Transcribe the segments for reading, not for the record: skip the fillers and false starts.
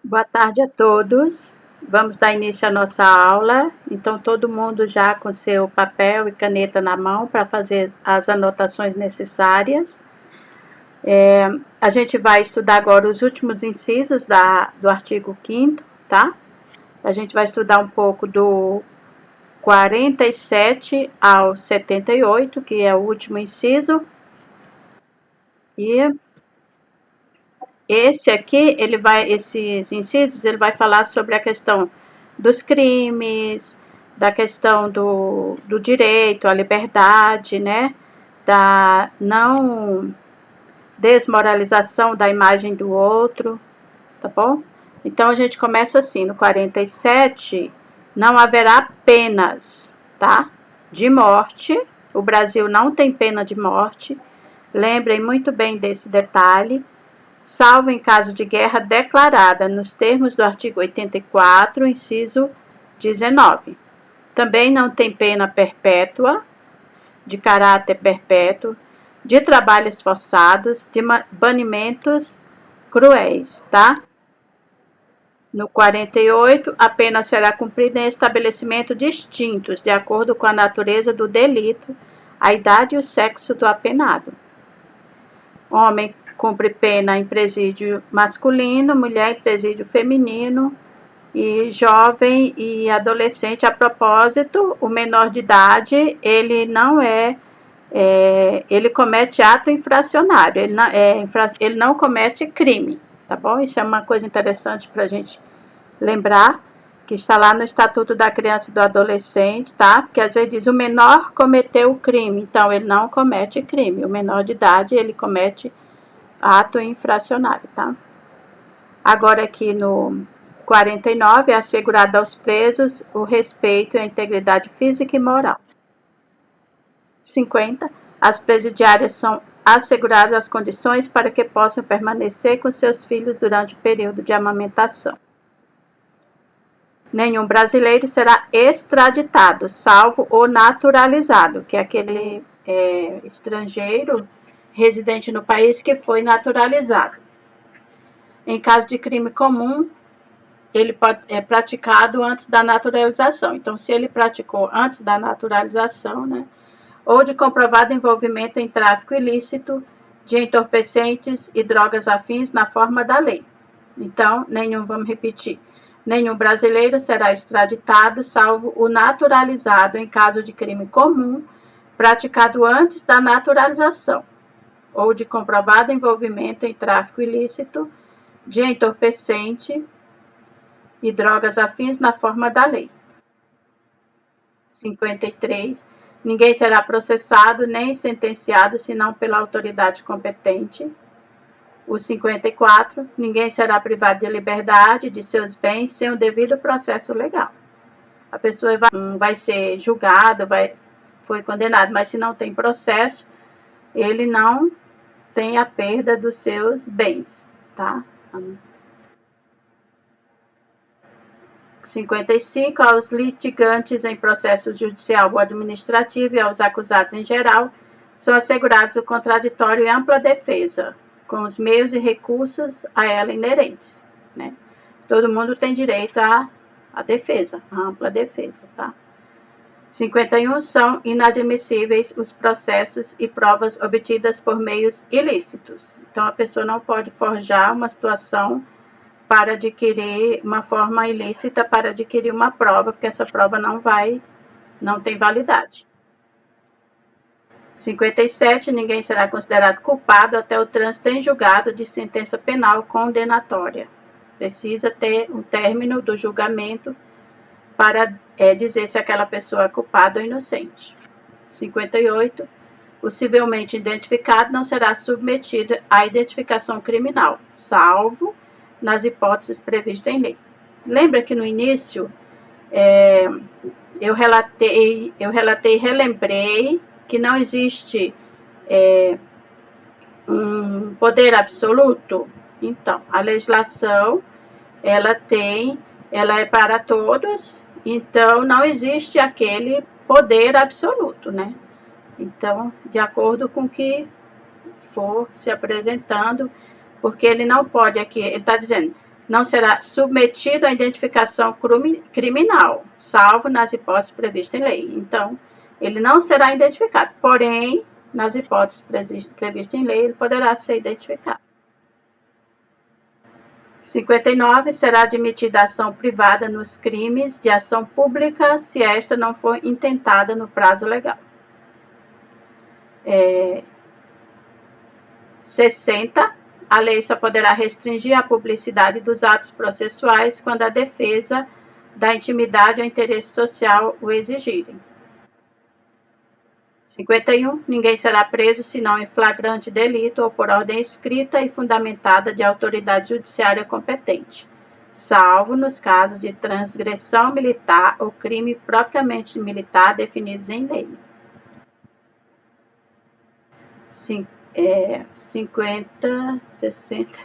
Boa tarde a todos. Vamos dar início à nossa aula. Então, todo mundo já com seu papel e caneta na mão para fazer as anotações necessárias. A gente vai estudar agora os últimos incisos do artigo 5º, tá? A gente vai estudar um pouco do 47 ao 78, que é o último inciso. E esses incisos, ele vai falar sobre a questão dos crimes, da questão do direito à liberdade, né? Da não desmoralização da imagem do outro, tá bom? Então a gente começa assim, no 47, não haverá penas, tá? De morte. O Brasil não tem pena de morte. Lembrem muito bem desse detalhe, salvo em caso de guerra declarada nos termos do artigo 84, inciso 19. Também não tem pena perpétua, de caráter perpétuo, de trabalhos forçados, de banimentos cruéis, tá? No 48, a pena será cumprida em estabelecimentos distintos, de acordo com a natureza do delito, a idade e o sexo do apenado. Homem cumpre pena em presídio masculino, mulher em presídio feminino, e jovem e adolescente. A propósito, o menor de idade, ele não ele comete ato infracionário, ele não comete crime, tá bom? Isso é uma coisa interessante para a gente lembrar, que está lá no Estatuto da Criança e do Adolescente, tá? Porque às vezes diz o menor cometeu o crime, então ele não comete crime. O menor de idade, ele comete ato infracionário, tá? Agora aqui no 49, é assegurado aos presos o respeito e a integridade física e moral. 50, as presidiárias são asseguradas as condições para que possam permanecer com seus filhos durante o período de amamentação. Nenhum brasileiro será extraditado, salvo o naturalizado, que é aquele estrangeiro residente no país que foi naturalizado. Em caso de crime comum, ele é praticado antes da naturalização. Então, se ele praticou antes da naturalização, né, ou de comprovado envolvimento em tráfico ilícito de entorpecentes e drogas afins na forma da lei. Então, vamos repetir, nenhum brasileiro será extraditado, salvo o naturalizado em caso de crime comum praticado antes da naturalização, ou de comprovado envolvimento em tráfico ilícito de entorpecente e drogas afins na forma da lei. 53. Ninguém será processado nem sentenciado senão pela autoridade competente. O 54. Ninguém será privado de liberdade, de seus bens, sem o devido processo legal. A pessoa vai ser julgada, foi condenado, mas se não tem processo, ele não tem a perda dos seus bens, tá? 55. Aos litigantes em processo judicial ou administrativo e aos acusados em geral, são assegurados o contraditório e ampla defesa, com os meios e recursos a ela inerentes, né? Todo mundo tem direito à defesa, à ampla defesa, tá? 51. São inadmissíveis os processos e provas obtidas por meios ilícitos. Então, a pessoa não pode forjar uma situação para adquirir uma forma ilícita para adquirir uma prova, porque essa prova não tem validade. 57. Ninguém será considerado culpado até o trânsito em julgado de sentença penal condenatória. Precisa ter um término do julgamento para dizer se aquela pessoa é culpada ou inocente. 58. O civilmente identificado não será submetido à identificação criminal, salvo nas hipóteses previstas em lei. Lembra que no início eu relatei e relembrei que não existe um poder absoluto? Então, a legislação ela é para todos, então não existe aquele poder absoluto, né? Então, de acordo com o que for se apresentando, porque ele não pode aqui, ele está dizendo, não será submetido à identificação criminal, salvo nas hipóteses previstas em lei. Então, ele não será identificado, porém, nas hipóteses previstas em lei, ele poderá ser identificado. 59. Será admitida ação privada nos crimes de ação pública se esta não for intentada no prazo legal. 60. A lei só poderá restringir a publicidade dos atos processuais quando a defesa da intimidade ou interesse social o exigirem. 51. Ninguém será preso senão em flagrante delito ou por ordem escrita e fundamentada de autoridade judiciária competente, salvo nos casos de transgressão militar ou crime propriamente militar definidos em lei. 50, 60,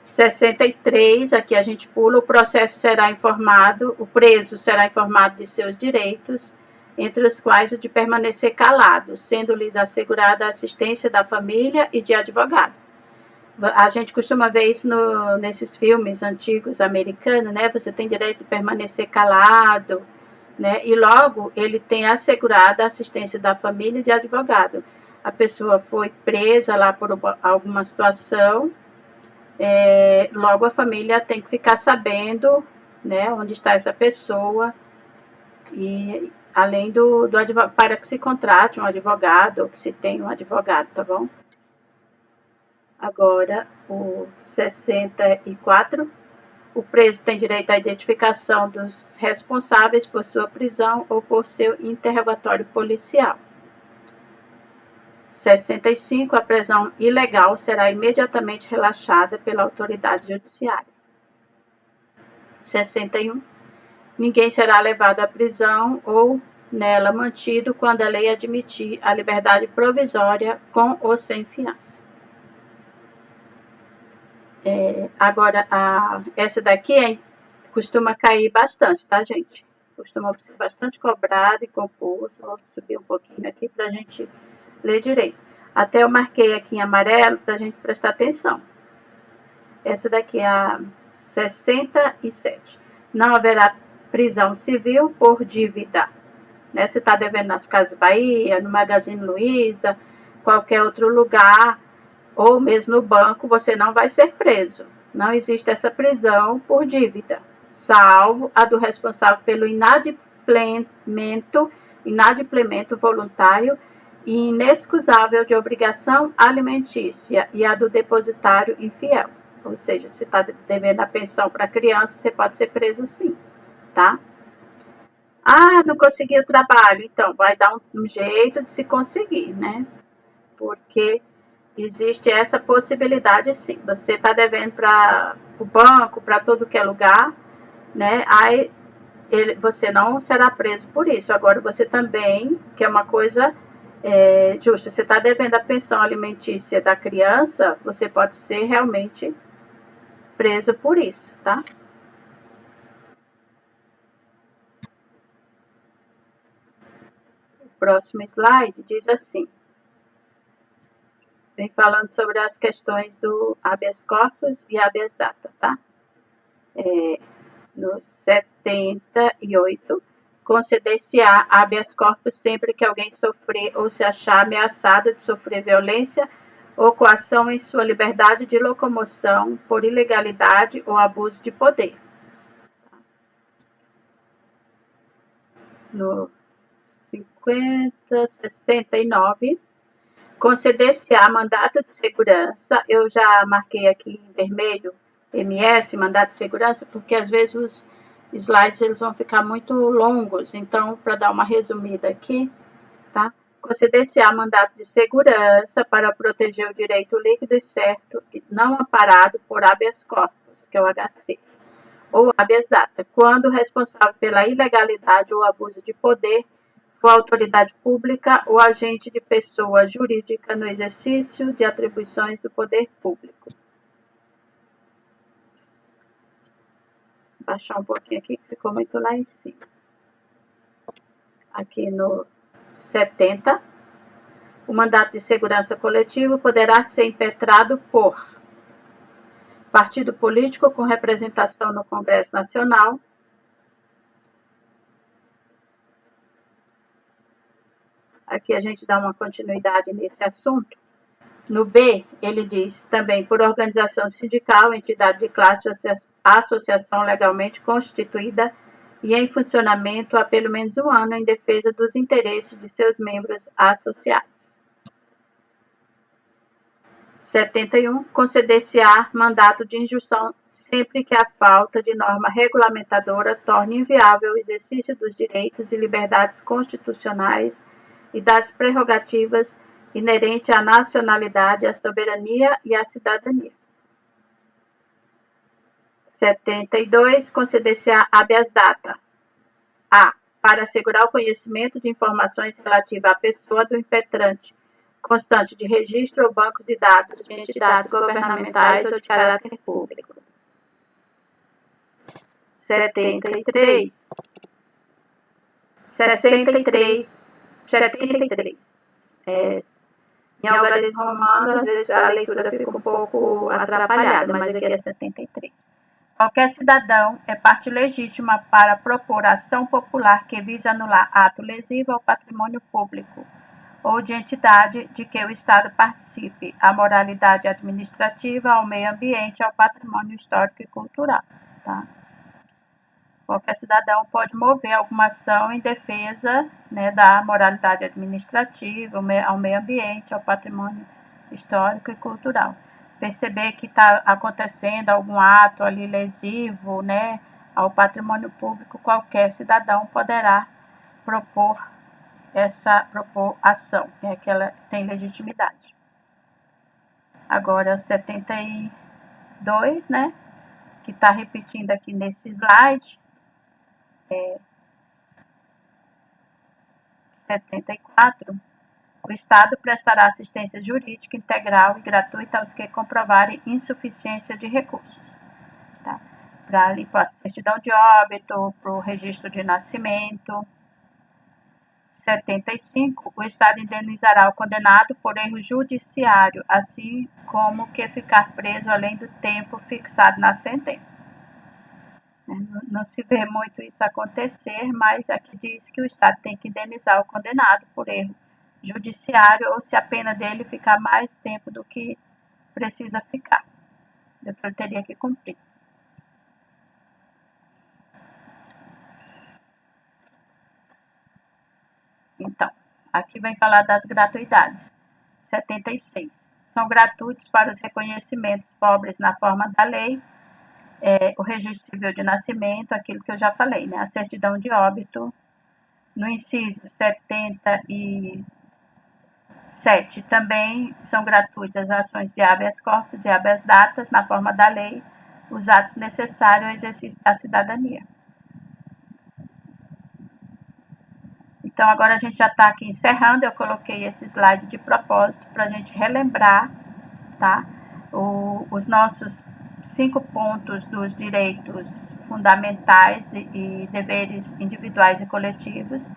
63, aqui a gente pula, o processo será informado, o preso será informado de seus direitos, entre os quais o de permanecer calado, sendo-lhes assegurada a assistência da família e de advogado. A gente costuma ver isso nesses filmes antigos americanos, né? Você tem direito de permanecer calado, né? E logo ele tem assegurada a assistência da família e de advogado. A pessoa foi presa lá por alguma situação, logo a família tem que ficar sabendo, né, onde está essa pessoa, e além do advogado, para que se contrate um advogado ou que se tenha um advogado, tá bom? Agora, o 64, o preso tem direito à identificação dos responsáveis por sua prisão ou por seu interrogatório policial. 65. A prisão ilegal será imediatamente relaxada pela autoridade judiciária. 61. Ninguém será levado à prisão ou nela mantido quando a lei admitir a liberdade provisória com ou sem fiança. Agora, essa daqui costuma cair bastante, tá, gente? Costuma ser bastante cobrada e composto. Vou subir um pouquinho aqui para a gente ler direito. Até eu marquei aqui em amarelo para a gente prestar atenção. Essa daqui é a 67. Não haverá prisão civil por dívida. Né? Você está devendo nas Casas Bahia, no Magazine Luiza, qualquer outro lugar, ou mesmo no banco, você não vai ser preso. Não existe essa prisão por dívida, salvo a do responsável pelo inadimplemento voluntário e inexcusável de obrigação alimentícia e a do depositário infiel. Ou seja, se está devendo a pensão para criança, você pode ser preso sim, tá? Ah, não consegui o trabalho. Então, vai dar um jeito de se conseguir, né? Porque existe essa possibilidade sim. Você está devendo para o banco, para todo que é lugar, né? Aí você não será preso por isso. Agora, você também, que é uma coisa justa, você está devendo a pensão alimentícia da criança, você pode ser realmente preso por isso, tá? O próximo slide diz assim, vem falando sobre as questões do habeas corpus e habeas data, tá? No 78, conceder-se-á habeas corpus sempre que alguém sofrer ou se achar ameaçado de sofrer violência ou coação em sua liberdade de locomoção por ilegalidade ou abuso de poder. No 69, conceder-se-á mandato de segurança. Eu já marquei aqui em vermelho MS, mandato de segurança, porque às vezes os slides eles vão ficar muito longos, então para dar uma resumida aqui, tá? Conceder-se-á mandato de segurança para proteger o direito líquido e certo e não amparado por habeas corpus, que é o HC, ou habeas data, quando o responsável pela ilegalidade ou abuso de poder for autoridade pública ou agente de pessoa jurídica no exercício de atribuições do poder público. Vou baixar um pouquinho aqui, que ficou muito lá em cima. Aqui no 70, o mandato de segurança coletivo poderá ser impetrado por partido político com representação no Congresso Nacional. Aqui a gente dá uma continuidade nesse assunto. No B, ele diz também por organização sindical, entidade de classe ou associação legalmente constituída e em funcionamento há pelo menos um ano em defesa dos interesses de seus membros associados. 71. Conceder-se-á mandato de injunção sempre que a falta de norma regulamentadora torne inviável o exercício dos direitos e liberdades constitucionais e das prerrogativas inerentes à nacionalidade, à soberania e à cidadania. 72. Conceder-se-á habeas data. A. Para assegurar o conhecimento de informações relativas à pessoa do impetrante, constante de registro ou bancos de dados de entidades governamentais ou de caráter público. 73. 63. 73. Em algarismo romano, às vezes a leitura fica um pouco atrapalhada, mas aqui é 73. Qualquer cidadão é parte legítima para propor ação popular que vise anular ato lesivo ao patrimônio público ou de entidade de que o Estado participe, à moralidade administrativa, ao meio ambiente, ao patrimônio histórico e cultural. Tá? Qualquer cidadão pode mover alguma ação em defesa, né, da moralidade administrativa, ao meio ambiente, ao patrimônio histórico e cultural. Perceber que está acontecendo algum ato ali lesivo, né, ao patrimônio público, qualquer cidadão poderá propor ação, né, que ela tem legitimidade. Agora, o 72, né, que está repetindo aqui nesse slide, 74, o Estado prestará assistência jurídica integral e gratuita aos que comprovarem insuficiência de recursos. Tá? Para a certidão de óbito, para o registro de nascimento. 75. O Estado indenizará o condenado por erro judiciário, assim como que ficar preso além do tempo fixado na sentença. Não se vê muito isso acontecer, mas aqui diz que o Estado tem que indenizar o condenado por erro judiciário ou se a pena dele ficar mais tempo do que precisa ficar, do que ele teria que cumprir. Então, aqui vem falar das gratuidades. 76. São gratuitos para os reconhecimentos pobres na forma da lei, o registro civil de nascimento, aquilo que eu já falei, né? A certidão de óbito. No inciso 77, também são gratuitas as ações de habeas corpus e habeas datas, na forma da lei, os atos necessários ao exercício da cidadania. Então, agora a gente já está aqui encerrando, eu coloquei esse slide de propósito para a gente relembrar, tá? Os nossos 5 pontos dos direitos fundamentais e deveres individuais e coletivos,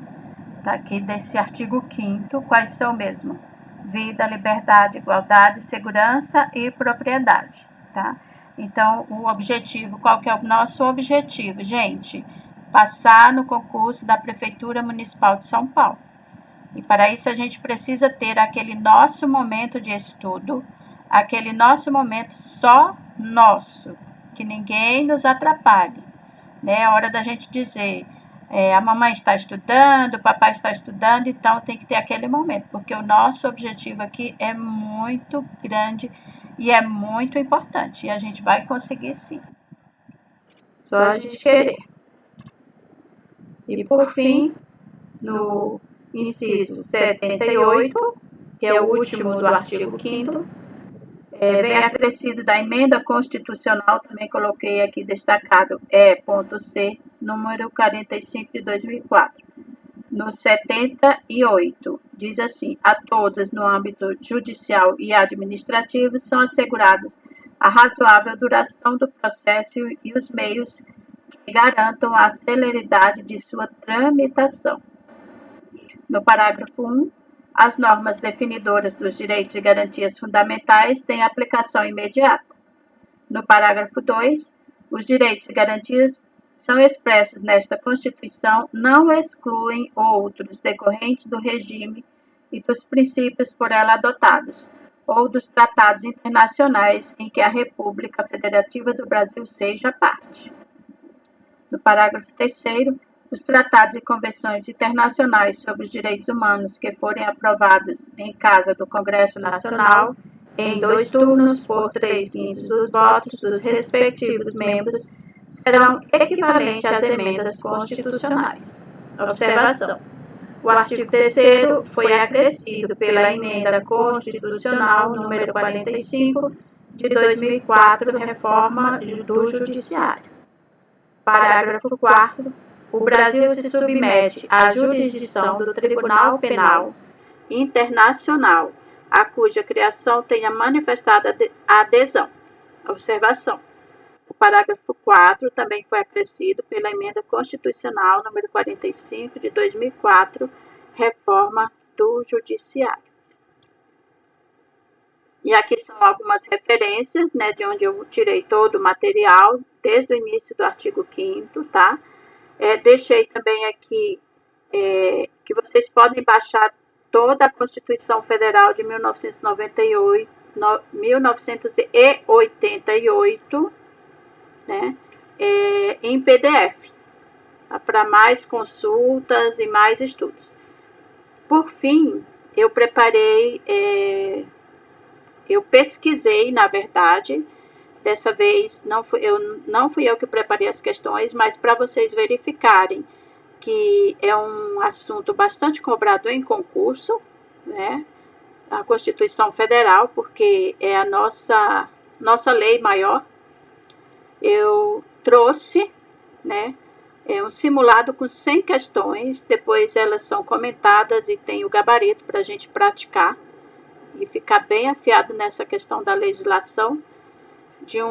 tá? Aqui desse artigo 5º, quais são mesmo? Vida, liberdade, igualdade, segurança e propriedade, tá? Então, o objetivo, qual que é o nosso objetivo, gente? Passar no concurso da Prefeitura Municipal de São Paulo. E para isso a gente precisa ter aquele nosso momento de estudo, aquele nosso momento só nosso, que ninguém nos atrapalhe. Né? É hora da gente dizer, a mamãe está estudando, o papai está estudando, então tem que ter aquele momento, porque o nosso objetivo aqui é muito grande e é muito importante, e a gente vai conseguir sim. Só a gente querer. E por fim, no inciso 78, que é o último do artigo 5º, vem acrescido da emenda constitucional, também coloquei aqui destacado, ponto C, número 45 de 2004. No 78, diz assim, a todos no âmbito judicial e administrativo são assegurados a razoável duração do processo e os meios que garantam a celeridade de sua tramitação. No parágrafo 1, as normas definidoras dos direitos e garantias fundamentais têm aplicação imediata. No parágrafo 2, os direitos e garantias são expressos nesta Constituição não excluem outros decorrentes do regime e dos princípios por ela adotados, ou dos tratados internacionais em que a República Federativa do Brasil seja parte. No parágrafo 3º, os tratados e convenções internacionais sobre os direitos humanos que forem aprovados em casa do Congresso Nacional, em 2 turnos por 3/5 dos votos dos respectivos membros, serão equivalentes às emendas constitucionais. Observação: o artigo 3º foi acrescido pela Emenda Constitucional número 45 de 2004, reforma do Judiciário. Parágrafo 4º. O Brasil se submete à jurisdição do Tribunal Penal Internacional, a cuja criação tenha manifestado adesão. Observação: o parágrafo 4 também foi acrescido pela Emenda Constitucional número 45 de 2004, reforma do Judiciário. E aqui são algumas referências, né, de onde eu tirei todo o material, desde o início do artigo 5º, tá? Deixei também aqui que vocês podem baixar toda a Constituição Federal de 1988, né, em PDF, para mais consultas e mais estudos. Por fim, eu preparei, eu pesquisei, na verdade. Dessa vez não fui eu que preparei as questões, mas para vocês verificarem que é um assunto bastante cobrado em concurso, né? A Constituição Federal, porque é a nossa lei maior. Eu trouxe, né, um simulado com 100 questões, depois elas são comentadas e tem o gabarito para a gente praticar e ficar bem afiado nessa questão da legislação. De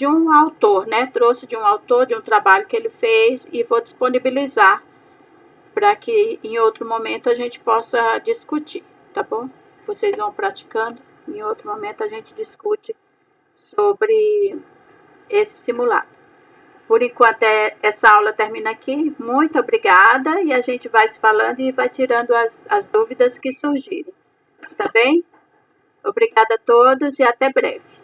um autor, né? Trouxe de um autor, de um trabalho que ele fez, e vou disponibilizar para que em outro momento a gente possa discutir, tá bom? Vocês vão praticando, em outro momento a gente discute sobre esse simulado. Por enquanto, essa aula termina aqui. Muito obrigada, e a gente vai se falando e vai tirando as dúvidas que surgirem. Está bem? Obrigada a todos e até breve.